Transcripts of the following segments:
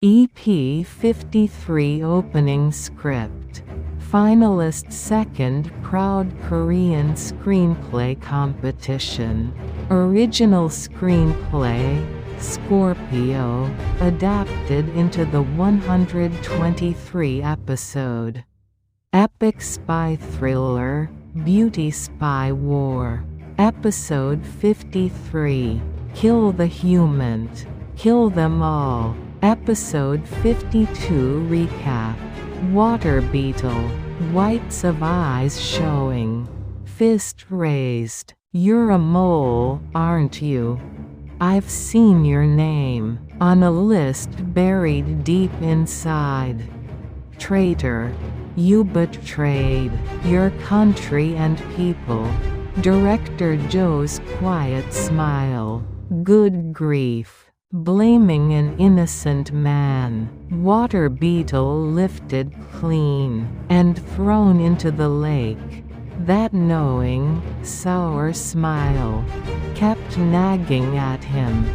EP53 opening script. Finalist second Proud Korean Screenplay Competition. Original screenplay, Scorpio, adapted into the 123 episode. Epic spy thriller, Beauty Spy War. Episode 53, Kill the HUMINT, Kill Them All. Episode 52 recap. Water Beetle, whites of eyes showing. Fist raised. You're a mole, aren't you? I've seen your name on a list buried deep inside. Traitor, you betrayed your country and people. Director Joe's quiet smile. Good grief. Blaming an innocent man. Water Beetle lifted clean and thrown into the lake. That knowing, sour smile kept nagging at him.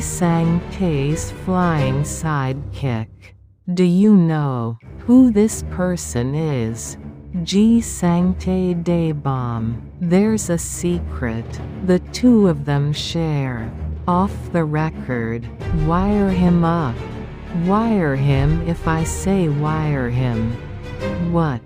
Sang-tae's flying sidekick. Do you know who this person is? Sang-tae Daebomb. There's a secret the two of them share. Off the record, wire him up. Wire him if I say wire him. What?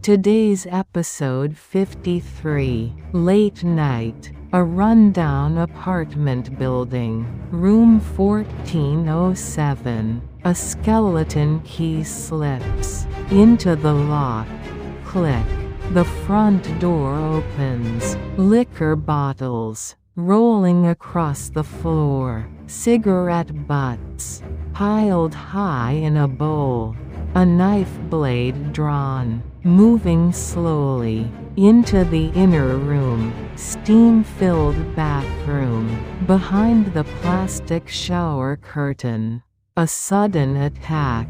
Today's episode 53, late night, a rundown apartment building, room 1407, a skeleton key slips into the lock. Click. The front door opens. Liquor bottles rolling across the floor, cigarette butts piled high in a bowl, a knife blade drawn, moving slowly into the inner room, steam-filled bathroom, behind the plastic shower curtain. A sudden attack,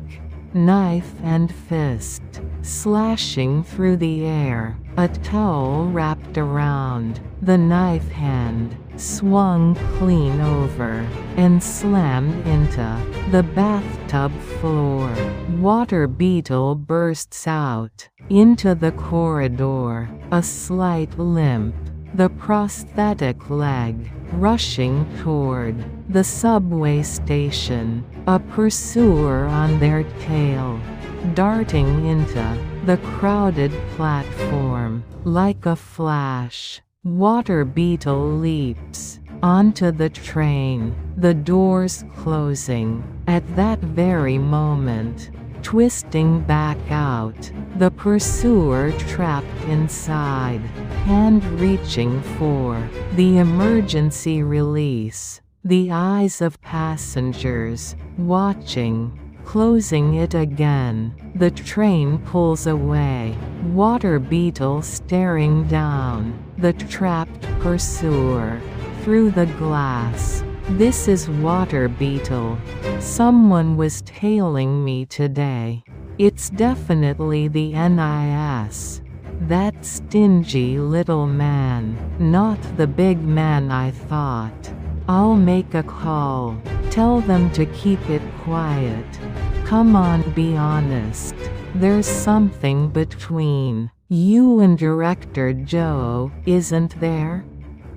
knife and fist, slashing through the air, a towel wrapped around. The knife hand swung clean over and slammed into the bathtub floor. Water Beetle bursts out into the corridor, a slight limp, the prosthetic leg rushing toward the subway station, a pursuer on their tail, darting into the crowded platform like a flash. Water Beetle leaps onto the train, the doors closing. At that very moment, twisting back out, the pursuer trapped inside, hand reaching for the emergency release. The eyes of passengers watching, closing it again. The train pulls away. Water Beetle staring down the trapped pursuer through the glass. This is Water Beetle. Someone was tailing me today. It's definitely the NIS. That stingy little man, not the big man I thought. I'll make a call. Tell them to keep it quiet. Come on, be honest. There's something between you and Director Joe, isn't there?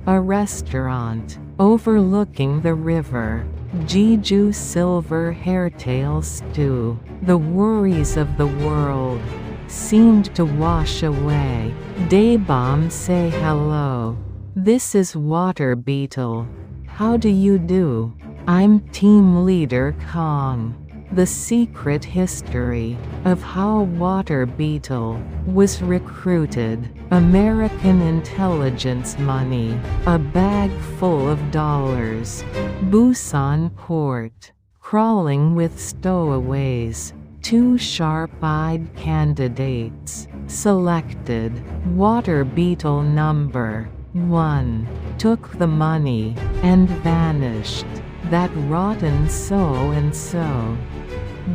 A restaurant overlooking the river. Jeju silver hairtail stew. The worries of the world seemed to wash away. Daebomb say hello. This is Water Beetle. How do you do? I'm team leader Kong. The secret history of how Water Beetle was recruited. American intelligence money. A bag full of dollars. Busan port. Crawling with stowaways. Two sharp-eyed candidates. Selected. Water Beetle number 1. Took the money and vanished. That rotten so-and-so.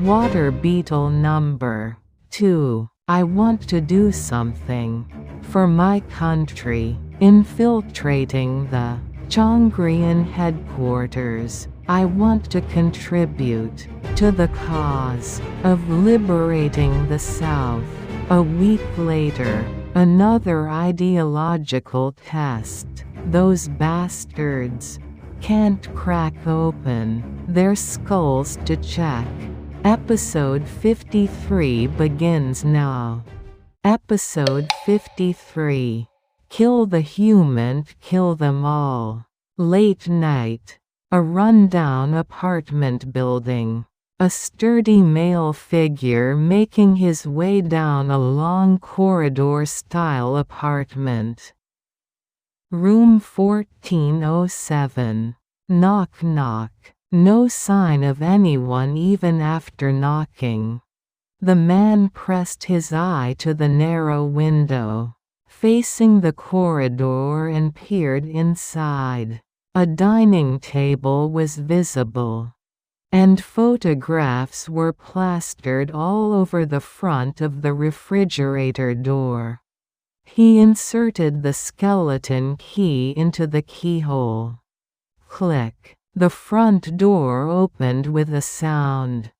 Water Beetle number 2. I want to do something for my country. Infiltrating the Chongryon headquarters. I want to contribute to the cause of liberating the South. A week later, another ideological test. Those bastards can't crack open their skulls to check. Episode 53 begins now. Episode 53. Kill the HUMINT, kill them all. Late night. A rundown apartment building. A sturdy male figure making his way down a long corridor-style apartment. Room 1407. Knock knock. No sign of anyone even after knocking. The man pressed his eye to the narrow window facing the corridor and peered inside. A dining table was visible, and photographs were plastered all over the front of the refrigerator door. He inserted the skeleton key into the keyhole. Click. The front door opened with a sound.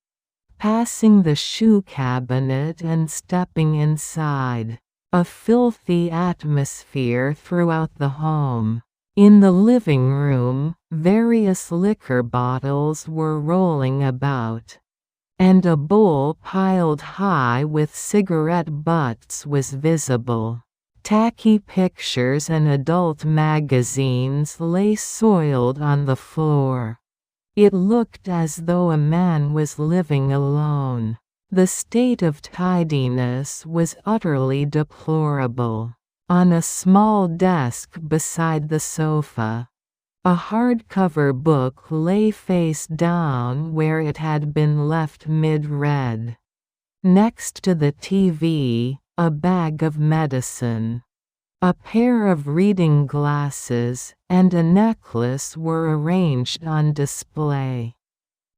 Passing the shoe cabinet and stepping inside. A filthy atmosphere throughout the home. In the living room, various liquor bottles were rolling about, and a bowl piled high with cigarette butts was visible. Tacky pictures and adult magazines lay soiled on the floor. It looked as though a man was living alone. The state of tidiness was utterly deplorable. On a small desk beside the sofa, a hardcover book lay face down where it had been left mid-read. Next to the TV, a bag of medicine, a pair of reading glasses, and a necklace were arranged on display.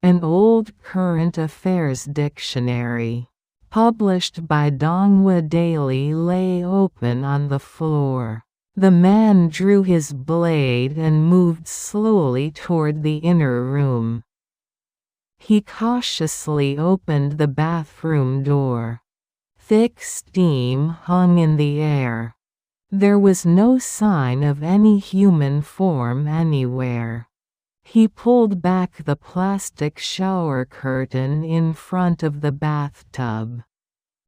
An old current affairs dictionary, published by Donghua Daily, lay open on the floor. The man drew his blade and moved slowly toward the inner room. He cautiously opened the bathroom door. Thick steam hung in the air. There was no sign of any human form anywhere. He pulled back the plastic shower curtain in front of the bathtub.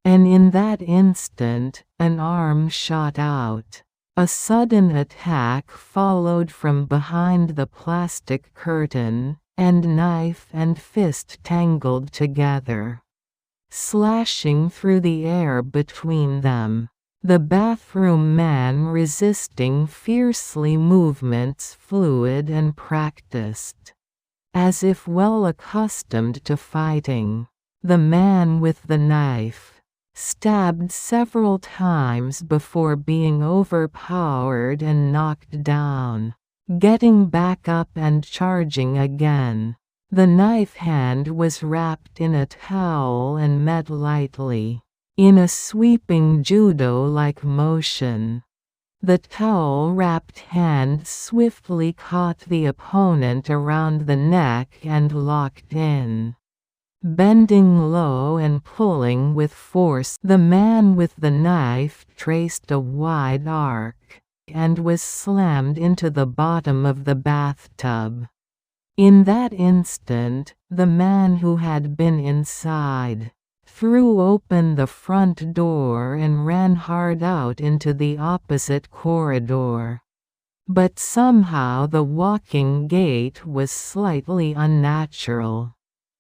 And in that instant, an arm shot out. A sudden attack followed from behind the plastic curtain, and knife and fist tangled together, slashing through the air between them. The bathroom man resisting fiercely, movements fluid and practiced, as if well accustomed to fighting. The man with the knife stabbed several times before being overpowered and knocked down, getting back up and charging again. The knife hand was wrapped in a towel and met lightly, in a sweeping judo-like motion. The towel-wrapped hand swiftly caught the opponent around the neck and locked in. Bending low and pulling with force, the man with the knife traced a wide arc, and was slammed into the bottom of the bathtub. In that instant, the man who had been inside threw open the front door and ran hard out into the opposite corridor. But somehow the walking gait was slightly unnatural.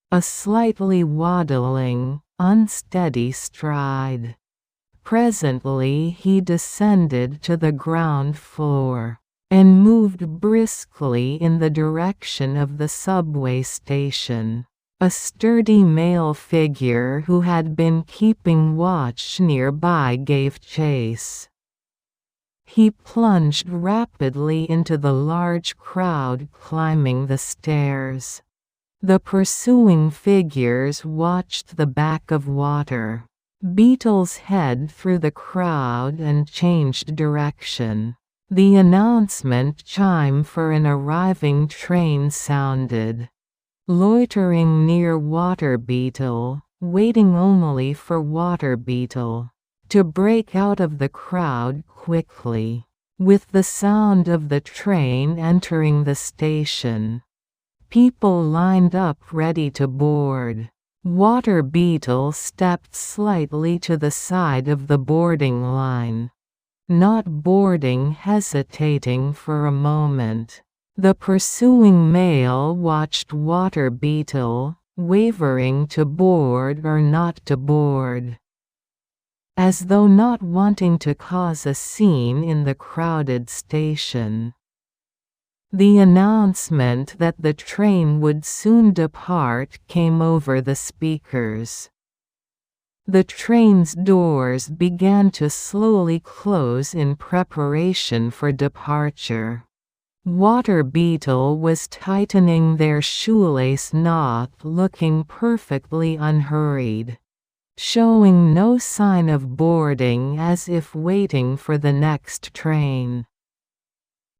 A slightly waddling, unsteady stride. Presently he descended to the ground floor, and moved briskly in the direction of the subway station. A sturdy male figure who had been keeping watch nearby gave chase. He plunged rapidly into the large crowd climbing the stairs. The pursuing figures watched the back of water. Beetle's head through the crowd and changed direction. The announcement chime for an arriving train sounded. loitering near Water Beetle, waiting only for Water Beetle to break out of the crowd quickly. With the sound of the train entering the station, people lined up ready to board. Water Beetle stepped slightly to the side of the boarding line, not boarding, hesitating for a moment. The pursuing male watched Water Beetle, wavering to board or not to board, as though not wanting to cause a scene in the crowded station. The announcement that the train would soon depart came over the speakers. The train's doors began to slowly close in preparation for departure. Water Beetle was tightening their shoelace knot, looking perfectly unhurried, showing no sign of boarding, as if waiting for the next train.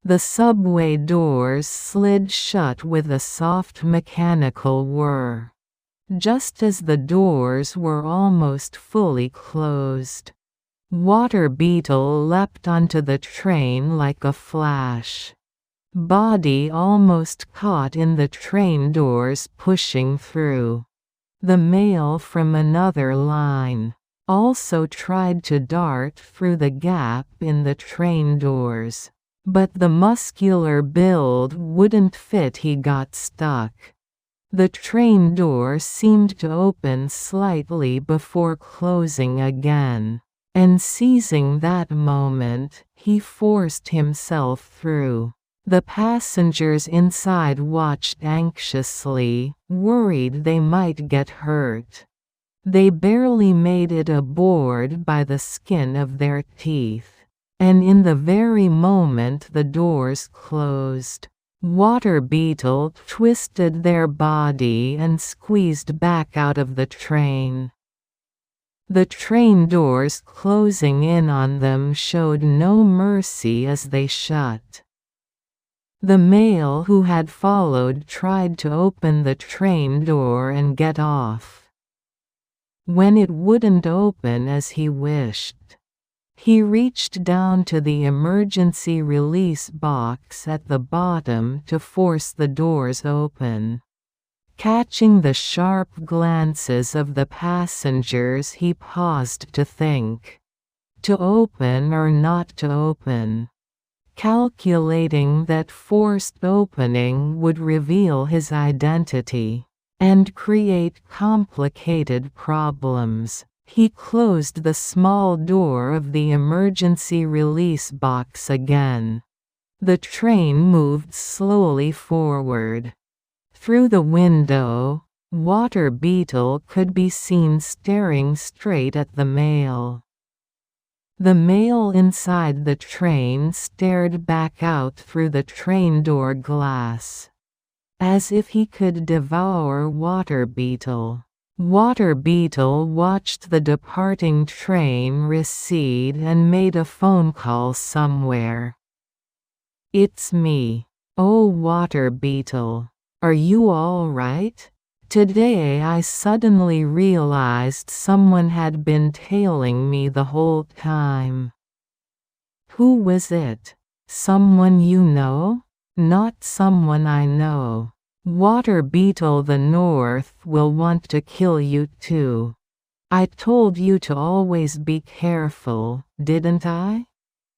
The subway doors slid shut with a soft mechanical whir. Just as the doors were almost fully closed, Water Beetle leapt onto the train like a flash, body almost caught in the train doors pushing through. The male from another line also tried to dart through the gap in the train doors, but the muscular build wouldn't fit. He got stuck. The train door seemed to open slightly before closing again, and seizing that moment, he forced himself through. The passengers inside watched anxiously, worried they might get hurt. They barely made it aboard by the skin of their teeth. And in the very moment the doors closed, Water Beetle twisted their body and squeezed back out of the train. The train doors closing in on them showed no mercy as they shut. The male who had followed tried to open the train door and get off. When it wouldn't open as he wished, he reached down to the emergency release box at the bottom to force the doors open. Catching the sharp glances of the passengers, he paused to think. To open or not to open? Calculating that forced opening would reveal his identity and create complicated problems, he closed the small door of the emergency release box again. The train moved slowly forward. Through the window, Water Beetle could be seen staring straight at the male. The male inside the train stared back out through the train door glass, as if he could devour Water Beetle. Water Beetle watched the departing train recede and made a phone call somewhere. "It's me. Oh, Water Beetle. Are you all right? Today I suddenly realized someone had been tailing me the whole time." "Who was it? Someone you know?" "Not someone I know. Water Beetle, the North will want to kill you too. I told you to always be careful, didn't I?"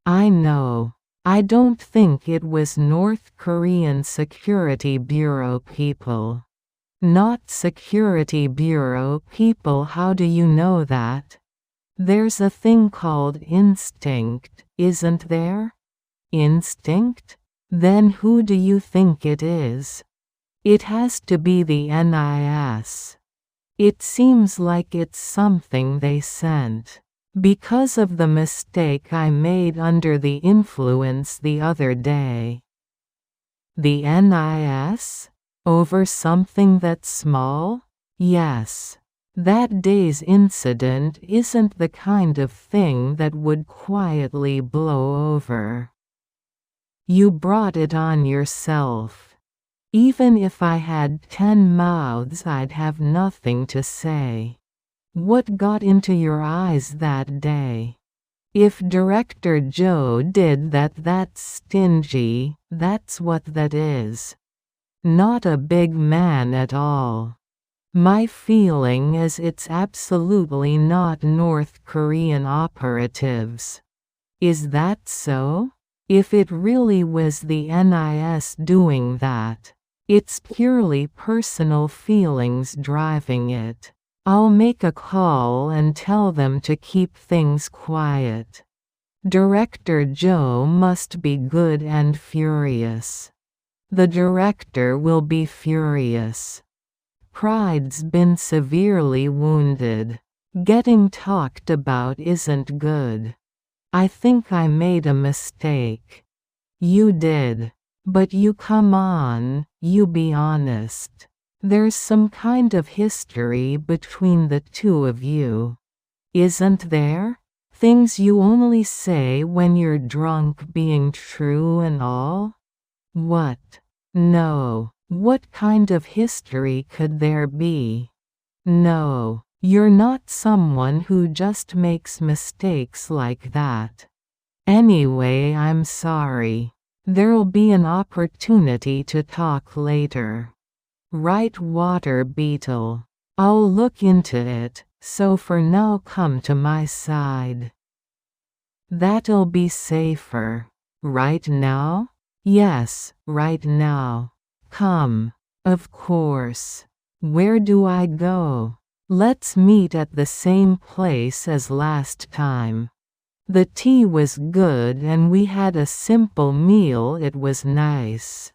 "I know. I don't think it was North Korean Security Bureau people." "Not Security Bureau people? How do you know that?" "There's a thing called instinct, isn't there?" "Instinct? Then who do you think it is?" "It has to be the NIS. It seems like it's something they sent. Because of the mistake I made under the influence the other day." "The NIS? Over something that small?" "Yes. That day's incident isn't the kind of thing that would quietly blow over. You brought it on yourself. Even if I had 10 mouths, I'd have nothing to say. What got into your eyes that day? If Director Joe did that, that's stingy, that's what that is. Not a big man at all. My feeling is it's absolutely not North Korean operatives. Is that so? If it really was the NIS doing that, it's purely personal feelings driving it. I'll make a call and tell them to keep things quiet. Director Joe must be good and furious. The director will be furious. Pride's been severely wounded. Getting talked about isn't good. I think I made a mistake. You did. But you come on, you be honest. There's some kind of history between the two of you. Isn't there? Things you only say when you're drunk being true and all? What? No. What kind of history could there be? No, you're not someone who just makes mistakes like that. Anyway, I'm sorry. There'll be an opportunity to talk later. Right, Water Beetle. I'll look into it, so for now come to my side. That'll be safer. Right now? Yes, right now. Come. Of course. Where do I go? Let's meet at the same place as last time. The tea was good and we had a simple meal. It was nice.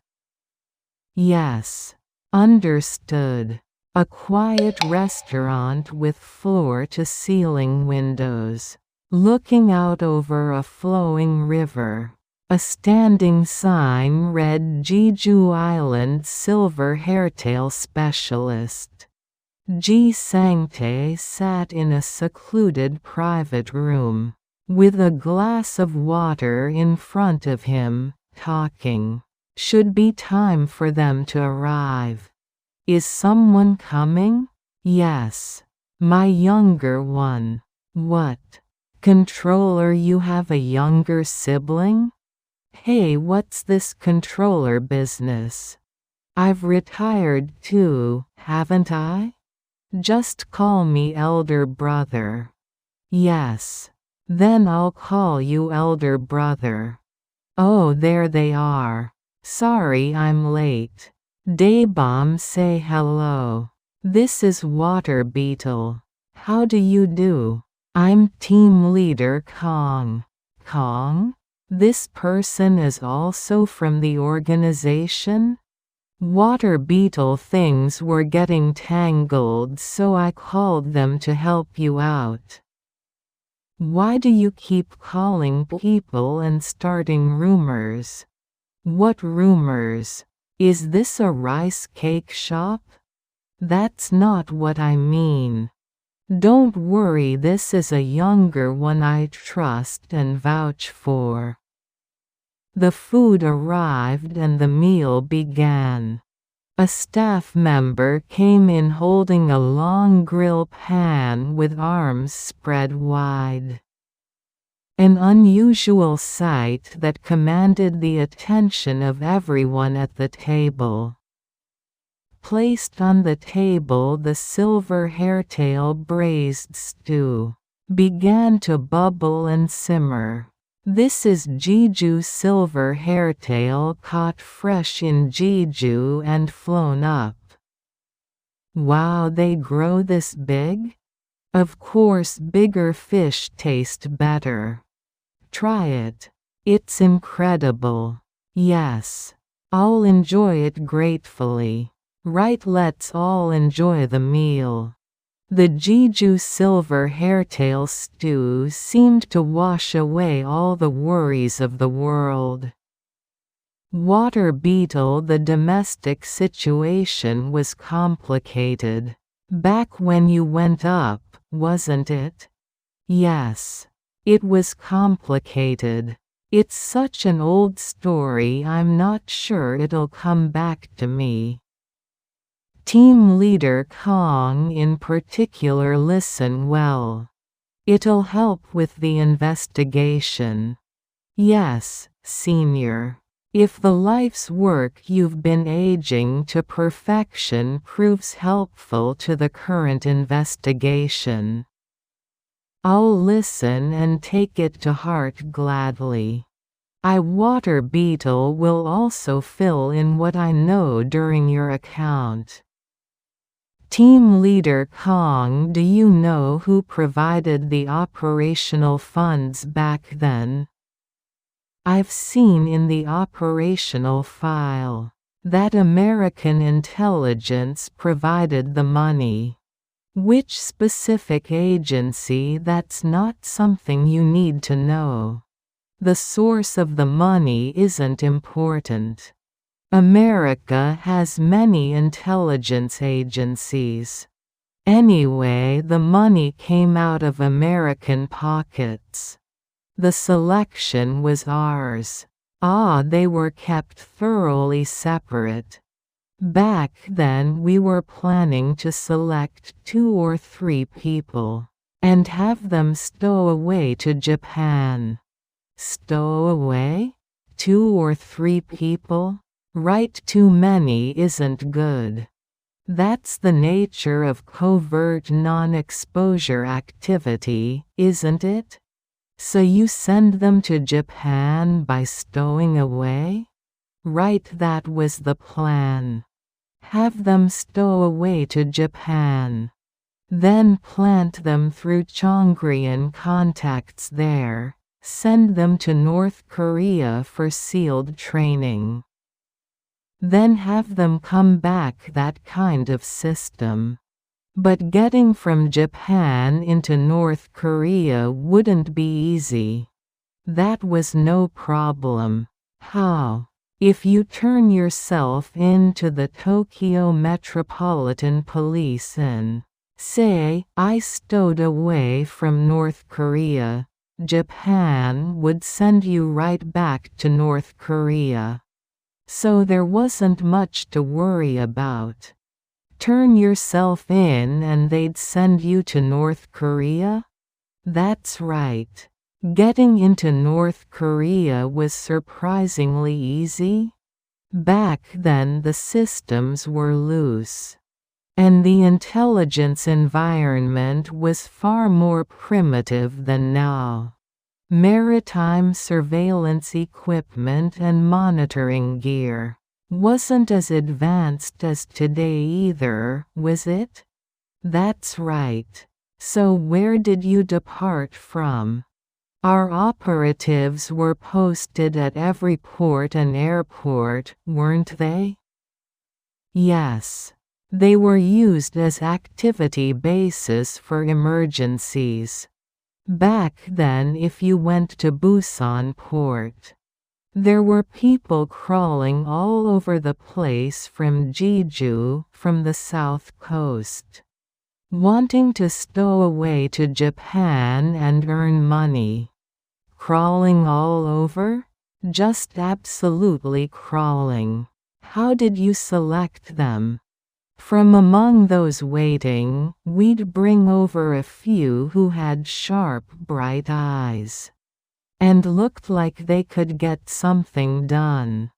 Yes. Understood. A quiet restaurant with floor-to-ceiling windows, looking out over a flowing river. A standing sign read Jeju Island Silver Hairtail Specialist. Sang-tae sat in a secluded private room, with a glass of water in front of him, talking. Should be time for them to arrive. Is someone coming? Yes. My younger one. What? Controller, you have a younger sibling? Hey, what's this controller business? I've retired too, haven't I? Just call me elder brother. Yes. Then I'll call you elder brother. Oh, there they are. Sorry I'm late. Daebom, say hello. This is Water Beetle. How do you do? I'm team leader Kong. Kong? This person is also from the organization? Water Beetle, things were getting tangled, so I called them to help you out. Why do you keep calling people and starting rumors? What rumors? Is this a rice cake shop? That's not what I mean. Don't worry, this is a younger one I trust and vouch for. The food arrived and the meal began. A staff member came in holding a long grill pan with arms spread wide. An unusual sight that commanded the attention of everyone at the table. Placed on the table, the silver hairtail braised stew began to bubble and simmer. This is Jeju silver hairtail caught fresh in Jeju and flown up. Wow, they grow this big? Of course, bigger fish taste better. Try it. It's incredible. Yes. I'll enjoy it gratefully. Right, let's all enjoy the meal. The Jeju silver hairtail stew seemed to wash away all the worries of the world. Water Beetle, the domestic situation was complicated. Back when you went up, wasn't it? Yes. It was complicated. It's such an old story, I'm not sure it'll come back to me. Team leader Kong in particular, listen well. It'll help with the investigation. Yes, senior. If the life's work you've been aging to perfection proves helpful to the current investigation, I'll listen and take it to heart gladly. Water Beetle will also fill in what I know during your account. Team leader Kong, do you know who provided the operational funds back then? I've seen in the operational file that American intelligence provided the money. Which specific agency? That's not something you need to know. The source of the money isn't important. America has many intelligence agencies. Anyway, the money came out of American pockets. The selection was ours. They were kept thoroughly separate. Back then we were planning to select 2 or 3 people, and have them stow away to Japan. Stow away? 2 or 3 people? Right, too many isn't good. That's the nature of covert non-exposure activity, isn't it? So you send them to Japan by stowing away? Right, that was the plan. Have them stow away to Japan. Then plant them through Chongryon contacts there, send them to North Korea for sealed training. Then have them come back, that kind of system. But getting from Japan into North Korea wouldn't be easy. That was no problem. How? If you turn yourself in to the Tokyo Metropolitan Police and say, I stowed away from North Korea, Japan would send you right back to North Korea. So there wasn't much to worry about. Turn yourself in and they'd send you to North Korea? That's right. Getting into North Korea was surprisingly easy. Back then the systems were loose. And the intelligence environment was far more primitive than now. Maritime surveillance equipment and monitoring gear wasn't as advanced as today either, was it? That's right. So where did you depart from? Our operatives were posted at every port and airport, weren't they? Yes. They were used as activity bases for emergencies. Back then, if you went to Busan port, there were people crawling all over the place from Jeju, from the south coast, wanting to stow away to Japan and earn money. Crawling all over? Just absolutely crawling. How did you select them? From among those waiting, we'd bring over a few who had sharp, bright eyes and looked like they could get something done.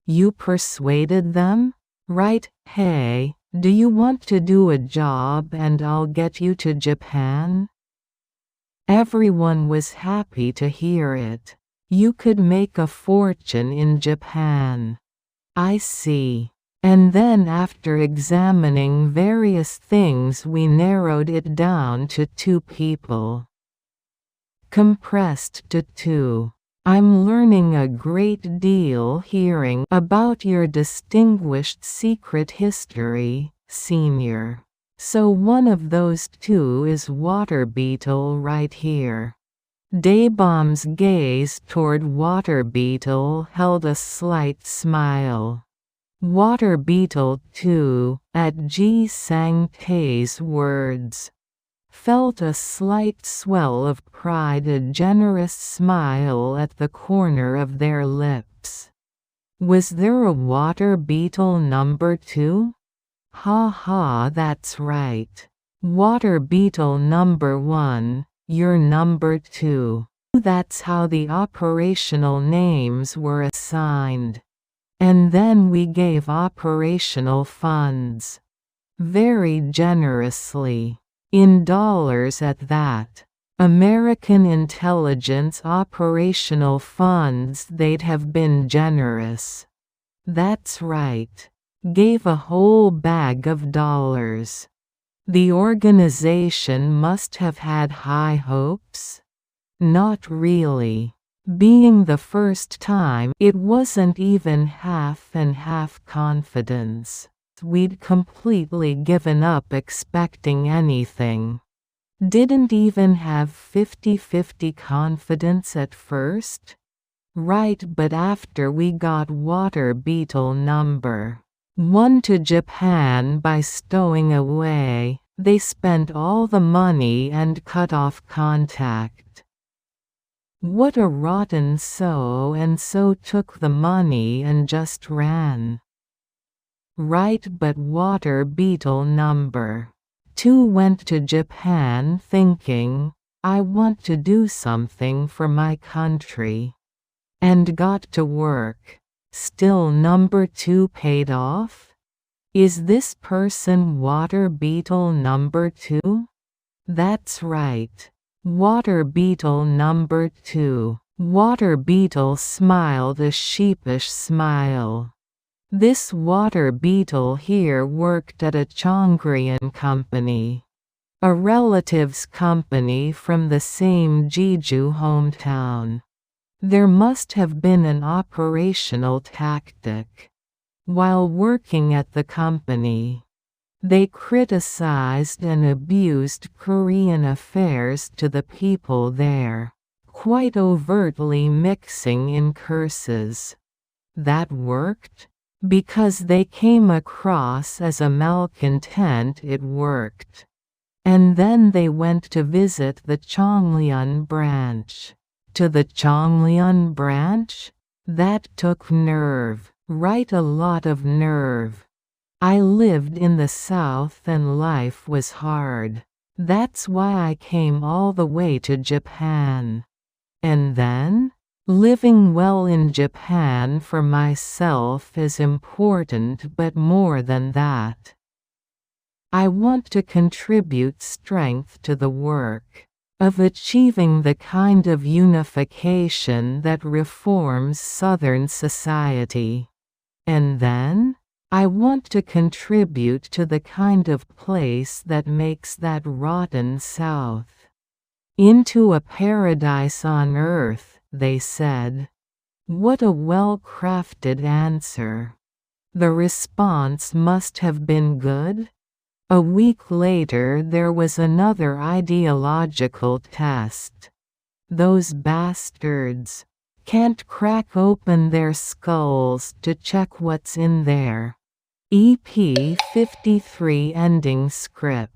You persuaded them? Right, hey, do you want to do a job and I'll get you to Japan? Everyone was happy to hear it. You could make a fortune in Japan. I see. And then after examining various things we narrowed it down to 2 people. Compressed to 2. I'm learning a great deal hearing about your distinguished secret history, senior. So one of those 2 is Water Beetle right here. Daebom's gaze toward Water Beetle held a slight smile. Water Beetle too, at Sang-tae's words, felt a slight swell of pride, a generous smile at the corner of their lips. Was there a water beetle number 2? Ha ha, that's right. Water beetle number 1, you're number 2. That's how the operational names were assigned. And then we gave operational funds. Very generously. In dollars at that. American intelligence operational funds, they'd have been generous. That's right. Gave a whole bag of dollars. The organization must have had high hopes? Not really. Being the first time, it wasn't even half and half confidence. We'd completely given up expecting anything. Didn't even have 50-50 confidence at first? Right, but after we got water beetle number 1 to Japan by stowing away, they spent all the money and cut off contact. What a rotten so-and-so took the money and just ran. Right, but water beetle number 2 went to Japan thinking, I want to do something for my country. And got to work. Still number 2 paid off? Is this person water beetle number 2? That's right. Water beetle number 2. Water beetle smiled a sheepish smile. This water beetle here worked at a Chongryon company. A relative's company from the same Jeju hometown. There must have been an operational tactic. While working at the company, they criticized and abused Korean affairs to the people there, quite overtly mixing in curses. That worked? Because they came across as a malcontent, it worked. And then they went to visit the Chongryon branch. To the Chongryon branch? That took nerve. Right, a lot of nerve. I lived in the South and life was hard. That's why I came all the way to Japan. And then? Living well in Japan for myself is important, but more than that. I want to contribute strength to the work of achieving the kind of unification that reforms Southern society. And then? I want to contribute to the kind of place that makes that rotten South into a paradise on earth, they said. What a well-crafted answer. The response must have been good? A week later there was another ideological test. Those bastards can't crack open their skulls to check what's in there. EP53 ending script.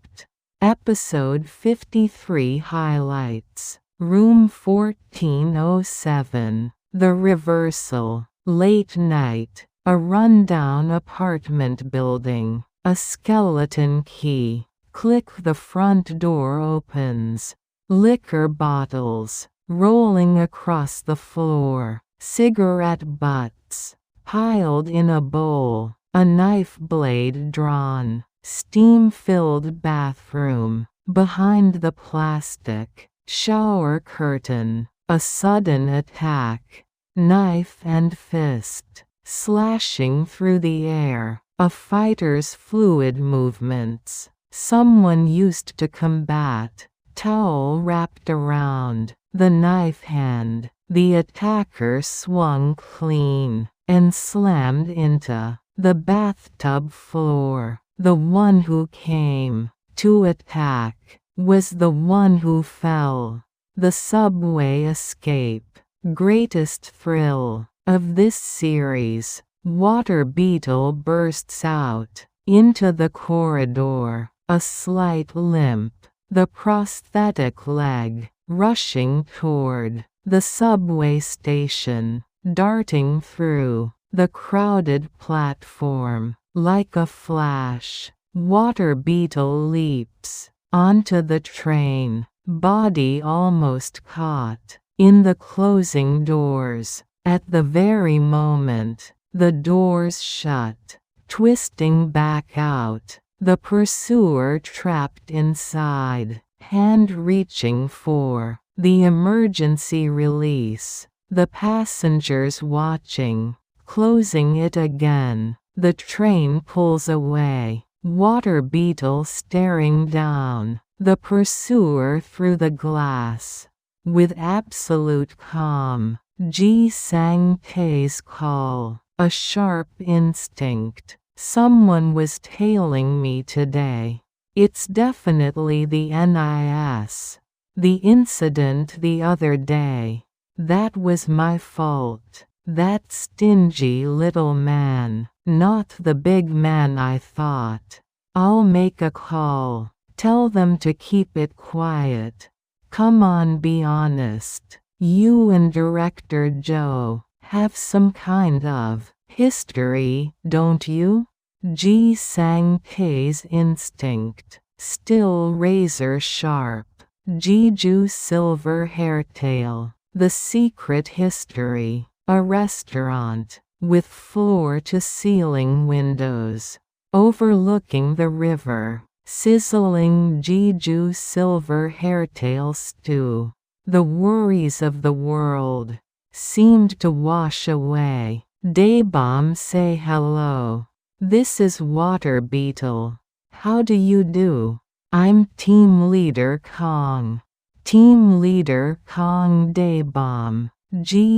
Episode 53 highlights. Room 1407. The reversal. Late night. A rundown apartment building. A skeleton key. Click, the front door opens. Liquor bottles rolling across the floor. Cigarette butts piled in a bowl. A knife blade drawn. Steam-filled bathroom. Behind the plastic shower curtain. A sudden attack. Knife and fist slashing through the air. A fighter's fluid movements. Someone used to combat. Towel wrapped around the knife hand. The attacker swung clean and slammed into the bathtub floor. The one who came to attack was the one who fell. The subway escape. Greatest thrill of this series. Water Beetle bursts out into the corridor, a slight limp, the prosthetic leg, rushing toward the subway station, darting through the crowded platform. Like a flash, Water Beetle leaps onto the train, body almost caught in the closing doors. At the very moment the doors shut, twisting back out, the pursuer trapped inside, hand reaching for the emergency release, the passengers watching, closing it again. The train pulls away, Water Beetle staring down, the pursuer through the glass. With absolute calm, Sang-tae's call, a sharp instinct. Someone was tailing me today. It's definitely the NIS. The incident the other day. That was my fault. That stingy little man. Not the big man I thought. I'll make a call. Tell them to keep it quiet. Come on, be honest. You and Director Joe have some kind of history, don't you? Sang-tae's instinct, still razor sharp. Jeju Silver Hairtail. The secret history. A restaurant with floor-to-ceiling windows overlooking the river, sizzling Jeju Silver Hairtail stew. The worries of the world seemed to wash away. Daebom, say hello. This is Water Beetle. How do you do? I'm Team Leader Kong. Team Leader Kong. Daebom.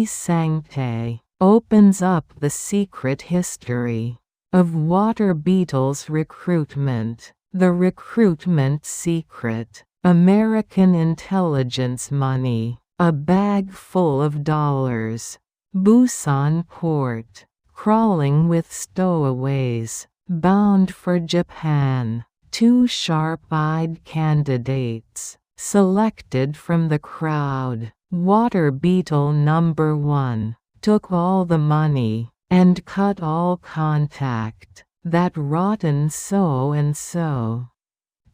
Sang-tae opens up the secret history of Water Beetle's recruitment. The recruitment secret. American intelligence money. A bag full of dollars. Busan port. Crawling with stowaways. Bound for Japan. 2 sharp-eyed candidates. Selected from the crowd. Water Beetle number 1. Took all the money. And cut all contact. That rotten so-and-so.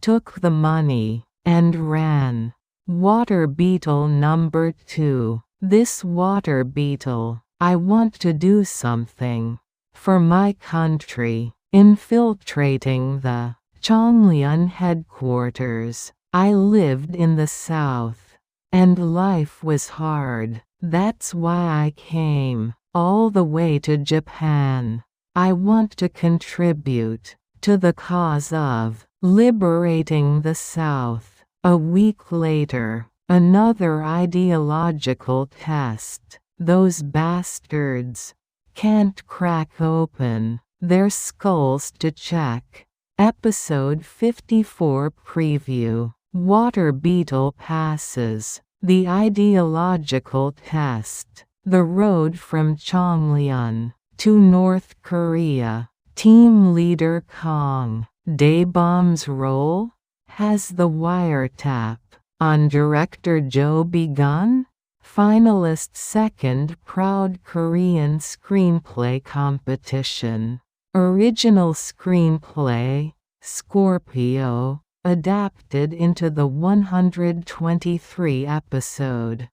Took the money. And ran. Water Beetle number 2. This Water Beetle. I want to do something. For my country. Infiltrating the Chongryon headquarters. I lived in the south. And life was hard. That's why I came. All the way to Japan. I want to contribute to the cause of liberating the South. A week later, another ideological test. Those bastards can't crack open their skulls to check. Episode 54 preview. Water Beetle passes the ideological test. The road from Chongryon to North Korea. Team Leader Kong. Daebom's role? Has the wiretap on Director Joe begun? Finalist second Proud Korean Screenplay Competition. Original screenplay, Scorpio, adapted into the 123 episode.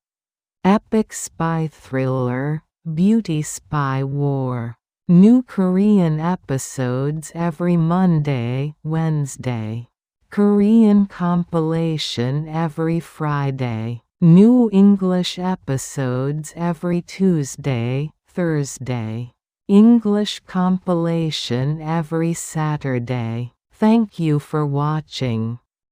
Epic spy thriller, Beauty Spy War. New Korean episodes every Monday, Wednesday. Korean compilation every Friday. New English episodes every Tuesday, Thursday. English compilation every Saturday. Thank you for watching.